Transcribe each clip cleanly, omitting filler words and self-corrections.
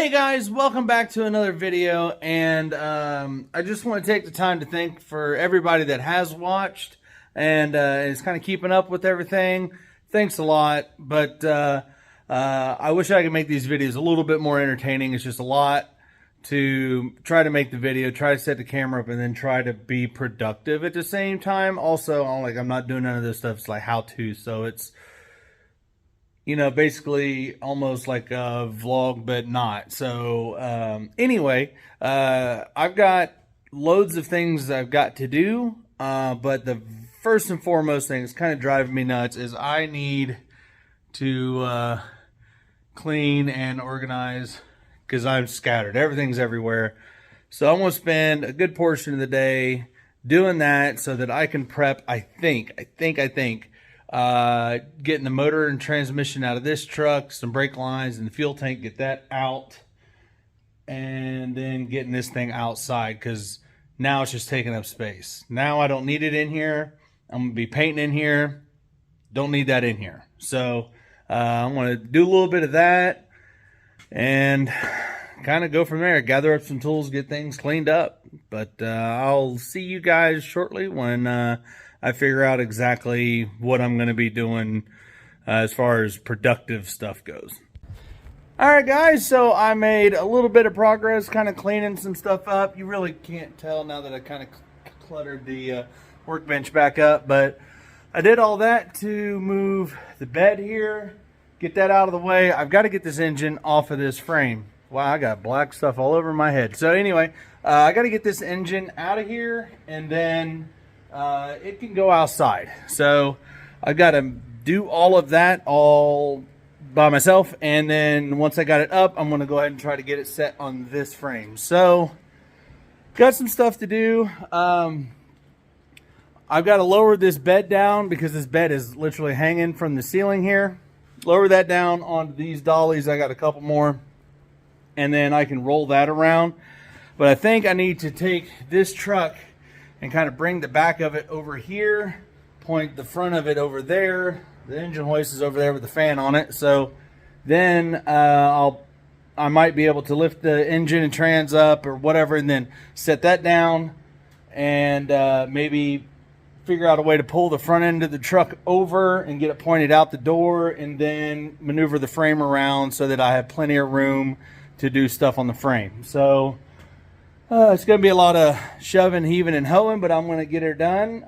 Hey guys, welcome back to another video, and I just want to take the time to thank for everybody that has watched and is kind of keeping up with everything. Thanks a lot, but I wish I could make these videos a little bit more entertaining. It's just a lot to try to make the video, try to set the camera up, and then try to be productive at the same time. Also, I'm not doing none of this stuff. It's like how-to, so it's, you know, basically almost like a vlog, but not. So anyway, I've got loads of things I've got to do, but the first and foremost thing that's kind of driving me nuts is I need to clean and organize because I'm scattered. Everything's everywhere. So I'm going to spend a good portion of the day doing that so that I can prep, I think, getting the motor and transmission out of this truck, some brake lines and the fuel tank, get that out, and then getting this thing outside because now it's just taking up space. Now I don't need it in here. I'm going to be painting in here. Don't need that in here. So I'm going to do a little bit of that and kind of go from there. Gather up some tools, get things cleaned up. But I'll see you guys shortly when I figure out exactly what I'm going to be doing as far as productive stuff goes. Alright guys, so I made a little bit of progress kind of cleaning some stuff up. You really can't tell now that I kind of cluttered the workbench back up, but I did all that to move the bed here, get that out of the way. I've got to get this engine off of this frame. Wow, I got black stuff all over my head. So anyway, I got to get this engine out of here, and then it can go outside. So I've got to do all of that all by myself, and then once I got it up, I'm going to go ahead and try to get it set on this frame. So got some stuff to do. I've got to lower this bed down because this bed is literally hanging from the ceiling here. Lower that down onto these dollies. I got a couple more, and then I can roll that around. But I think I need to take this truck and kind of bring the back of it over here, point the front of it over there. The engine hoist is over there with the fan on it. So then I might be able to lift the engine and trans up or whatever, and then set that down, and maybe figure out a way to pull the front end of the truck over and get it pointed out the door, and then maneuver the frame around so that I have plenty of room to do stuff on the frame. So it's going to be a lot of shoving, heaving, and hoeing, but I'm going to get it done.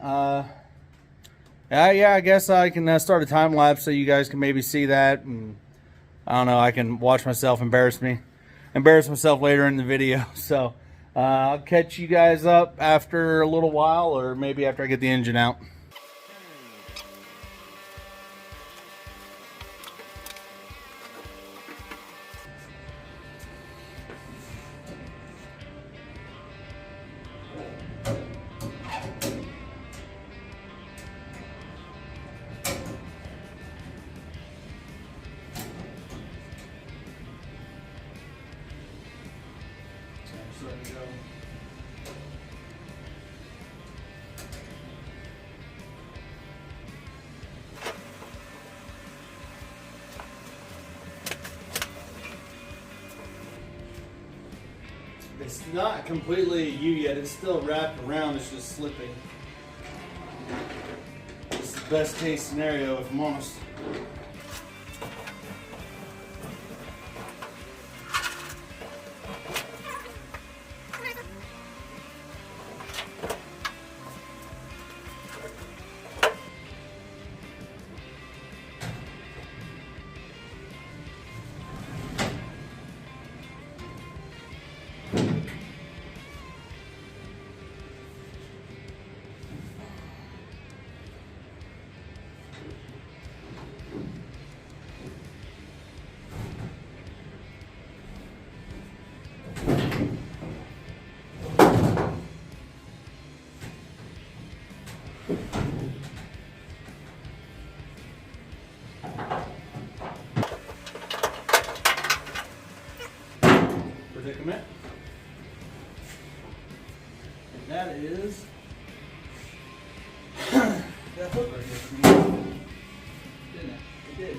Yeah, I guess I can start a time lapse so you guys can maybe see that, and I don't know, I can watch myself embarrass myself later in the video. So I'll catch you guys up after a little while, or maybe after I get the engine out. It's not completely U yet, it's still wrapped around, it's just slipping. It's the best case scenario, if I'm honest. Predicament. That is that hook right here. Didn't it? It did.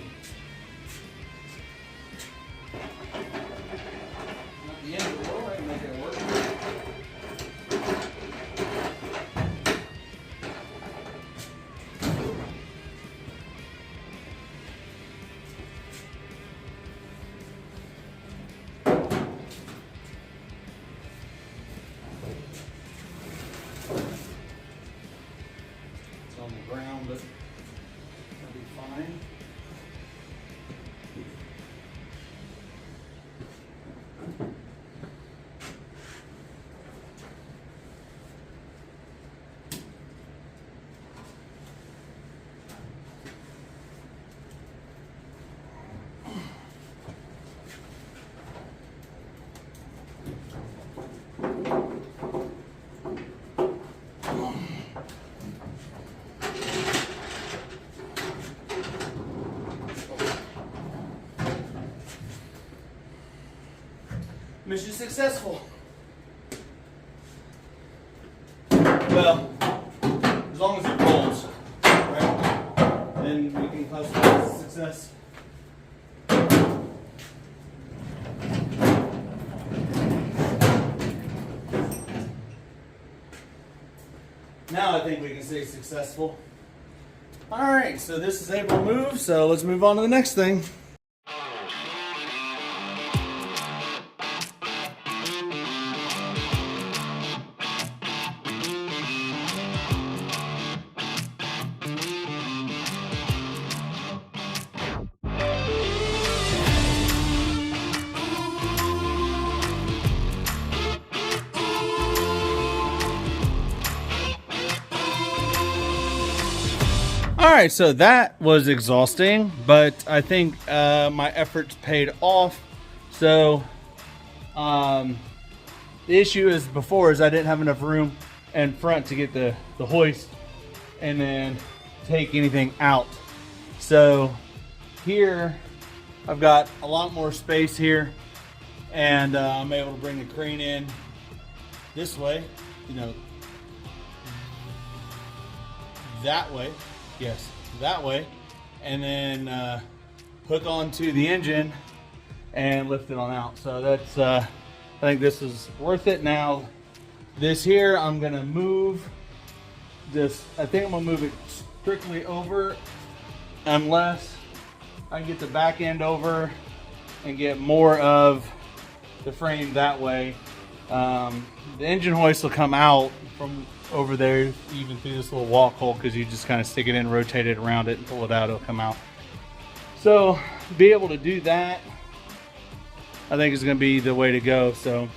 mission successful. Well, as long as it rolls, right? Then we can classify it as a success. Now I think we can say successful. All right, so this is able to move, so let's move on to the next thing. All right, so that was exhausting, but I think my efforts paid off. So the issue is before is I didn't have enough room in front to get the hoist and then take anything out. So here I've got a lot more space here, and I'm able to bring the crane in this way, you know, that way. Yes, that way, and then hook onto the engine and lift it on out. So that's, I think this is worth it. Now, this here, I'm gonna move this. I think I'm gonna move it strictly over, unless I get the back end over and get more of the frame that way. The engine hoist will come out from over there, even through this little walk hole, because you just kind of stick it in, rotate it around it, and pull it out, it'll come out. So be able to do that, I think is going to be the way to go. So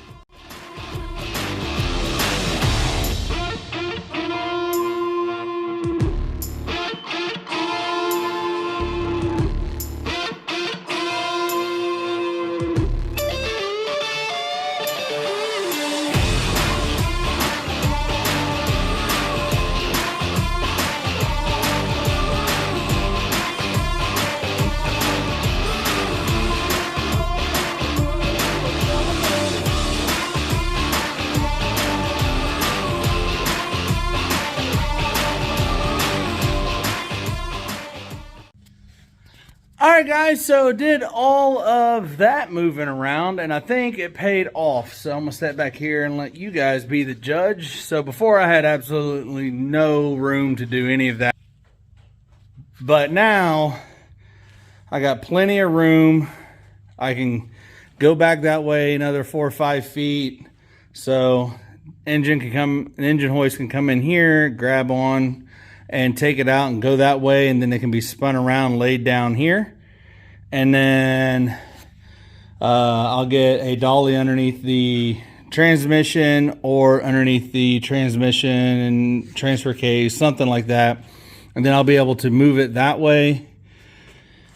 alright guys, so did all of that moving around, and I think it paid off. So I'm going to step back here and let you guys be the judge. So before I had absolutely no room to do any of that. But now I got plenty of room. I can go back that way another 4 or 5 feet. So an engine hoist can come in here, grab on, and take it out and go that way, and then it can be spun around, laid down here. And then I'll get a dolly underneath the transmission or underneath the transmission and transfer case, something like that. And then I'll be able to move it that way.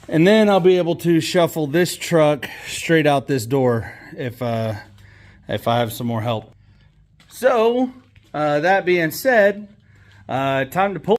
And then I'll be able to shuffle this truck straight out this door if I have some more help. So that being said, time to pull.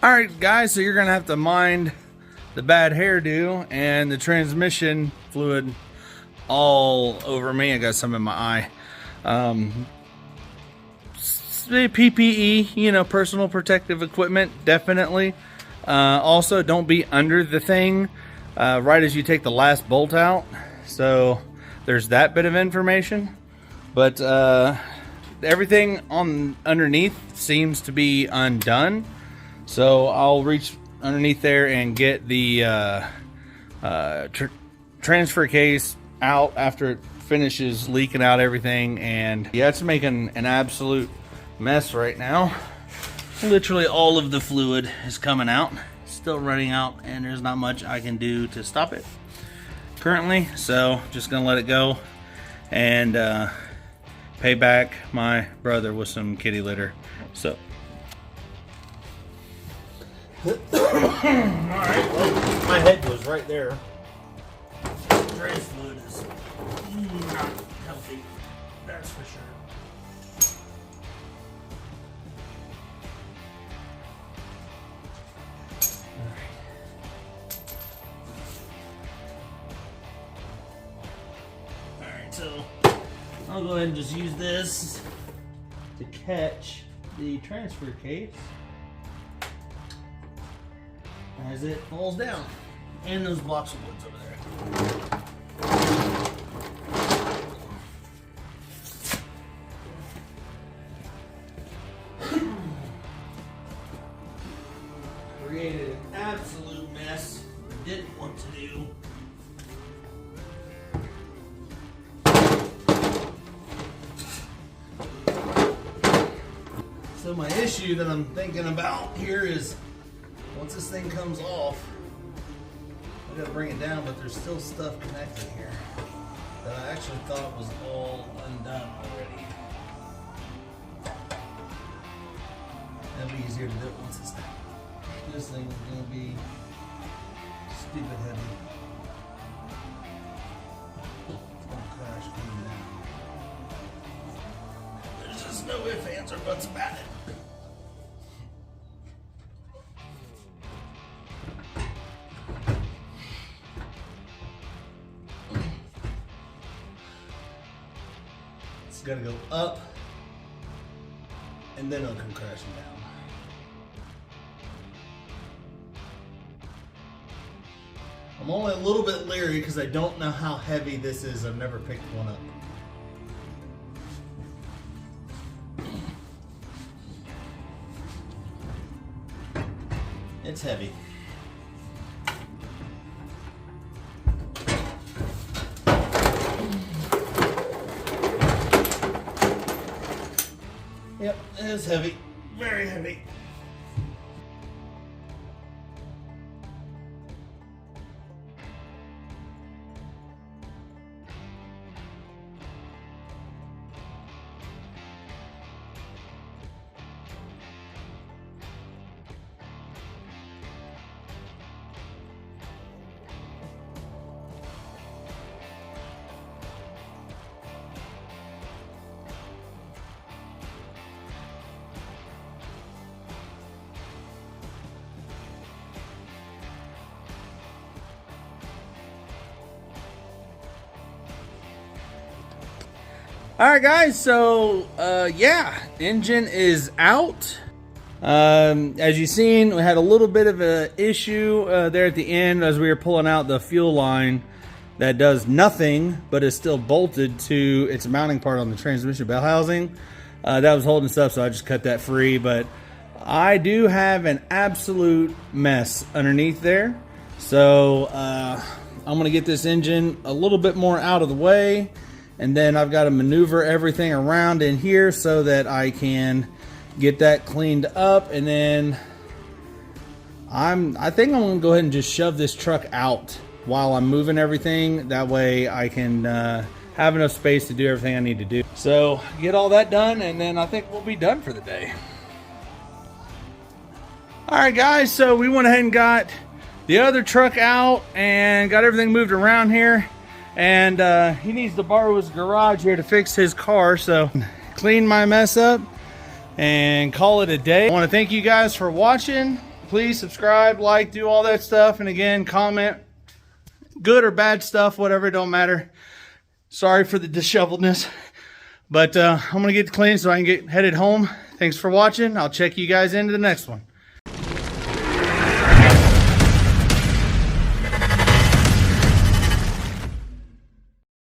All right, guys, so you're gonna have to mind the bad hairdo and the transmission fluid all over me. I got some in my eye. PPE, you know, personal protective equipment, definitely. Also, don't be under the thing right as you take the last bolt out. So there's that bit of information. But everything on underneath seems to be undone. So I'll reach underneath there and get the transfer case out after it finishes leaking out everything. And yeah, it's making an absolute mess right now. Literally all of the fluid is coming out, still running out, and there's not much I can do to stop it currently. So just gonna let it go and pay back my brother with some kitty litter. So alright, well, my head goes right there. Trans fluid is not healthy, that's for sure. Alright, so I'll go ahead and just use this to catch the transfer case as it falls down, and those blocks of woods over there. Created an absolute mess. Didn't want to do. So my issue that I'm thinking about here is, once this thing comes off, I gotta bring it down, but there's still stuff connected here that I actually thought was all undone already. That'll be easier to do it once it's down. This thing is gonna be stupid heavy. It's gonna crash clean down. There's just no ifs, ands, or buts about it. It's gotta go up, and then it'll come crashing down. I'm only a little bit leery because I don't know how heavy this is. I've never picked one up. It's heavy. Yep, it is heavy. Very heavy. Alright guys, so yeah, engine is out. As you've seen, we had a little bit of an issue there at the end as we were pulling out the fuel line that does nothing but is still bolted to its mounting part on the transmission bell housing. That was holding stuff, so I just cut that free, but I do have an absolute mess underneath there. So I'm gonna get this engine a little bit more out of the way, and then I've got to maneuver everything around in here so that I can get that cleaned up. And then I think I'm gonna go ahead and just shove this truck out while I'm moving everything. That way I can have enough space to do everything I need to do. So get all that done, and then I think we'll be done for the day. All right guys, so we went ahead and got the other truck out and got everything moved around here. And he needs to borrow his garage here to fix his car. So clean my mess up and call it a day. I want to thank you guys for watching. please subscribe, like, do all that stuff. And again, comment good or bad stuff, whatever, it don't matter. Sorry for the disheveledness, but I'm going to get clean so I can get headed home. Thanks for watching. I'll check you guys into the next one.